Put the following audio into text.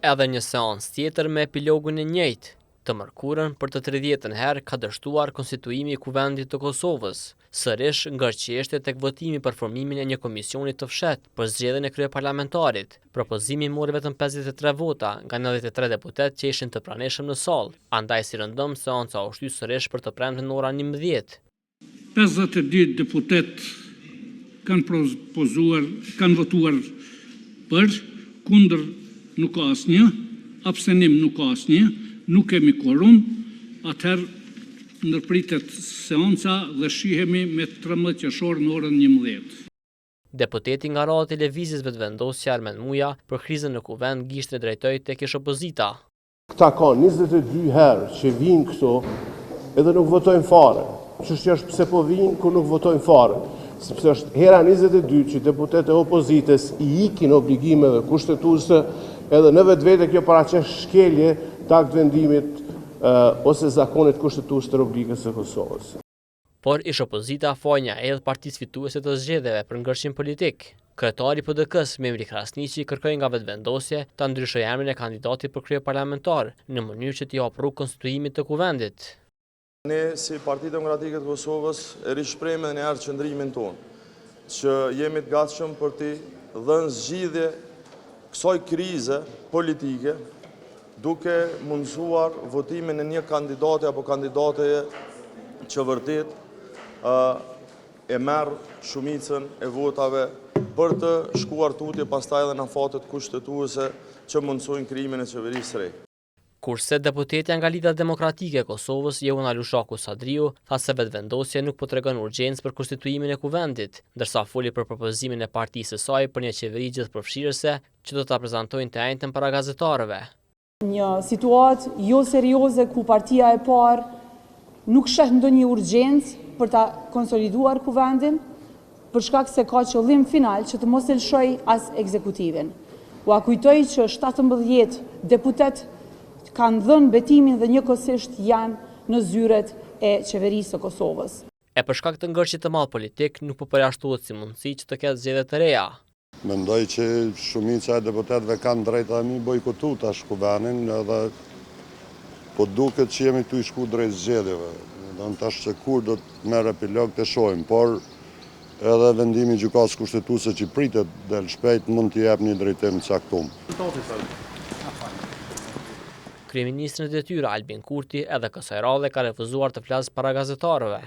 Edhe një seancë tjetër me epilogun e njëjtë. Të mërkurën për të 30-ën herë ka dështuar konstituimi i Kuvendit të Kosovës, sërish ngërqeshte tek votimi për formimin e një komisioni të fshehtë për zgjedhjen e kryeparlamentarit. Propozimi mori vetëm 53 vota nga 93 deputet që ishin të pranishëm në sallë, andaj si rëndom seanca u shty sërish për të premten në orën 11. 52 deputet kanë votuar për, kundër nuk ka asnjë, abstenim nuk ka asnjë. Nuk kemi korum, atëherë ndërpritet seanca dhe shihemi me 13 qershor në orën 11. Deputeti nga radha e televizjes vetëvendosja Armen Muja për krizën në Kuvend gishtin e drejtoi tek ish opozita. Këta ka 22 herë që vinë këtu edhe nuk votojnë fare. Çështja është pse po vinë ku nuk votojnë fare. Sepse është hera 22 që deputetë e opozitës i ikin obligimeve kushtetuese edhe në vetvete kjo paraqesh shkelje të akt vendimit ose zakonit kushtetues të Republikës së Kosovës. Por ish opozita fajnja edhe partisë fituese të zgjedhjeve për ngërshim politik. Kryetari i PD-s Memri Krasniqi kërkoi nga vetëvendosja ta ndryshojë emrin e kandidatit për kryeparlamentar në mënyrë që t'i hapë rrugë konstituimit të Kuvendit. Ne si Partia Demokratike të Kosovës e rishprehim edhe një herë qëndrimin tonë, që jemi të gatshëm për të dhënë zgjidhje kësaj krize politike, duke mundësuar votimin e një kandidati apo kandidateje që vërtet e merr shumicën e votave për të shkuar tutje pastaj edhe në fatet kushtetuese që mundsojnë krijimin e qeverisë së re. Kurse deputetja nga Lidhja Demokratike e Kosovës, Jehuna Lushaku Sadriu, tha se vetëvendosja nuk po tregon urgjencë për konstituimin e Kuvendit, ndërsa foli për propozimin e partisë së saj për një qeveri gjithëpërfshirëse që do ta prezantojnë të njëjtën para gazetarëve. Një situatë jo serioze ku partia e parë nuk sheh ndonjë urgjencë për ta konsoliduar Kuvendin, për shkak se ka qëllim final që të mos e lëshoj as ekzekutivin. Ua kujtoj që 17 deputet kanë dhënë betimin dhe njëkohësisht janë në zyret e qeverisë së Kosovës. E për shkak të ngërçit të madh politik, nuk po përjashtohet si mundësi që të ketë zgjedhje të reja. Mendoj që shumica e deputetëve kanë drejtë mi bojkotu tash Kuvendin, edhe po duket që jemi tu i shku drejt zgjedhjeve. Do të tash se kur do të merr epilog të shohim, por edhe vendimi i gjykatës kushtetuese që pritet del shpejt mund t'i jap një drejtim të caktuar. Kryeministri në detyrë Albin Kurti edhe kësaj radhe ka refuzuar të flasë para gazetarëve.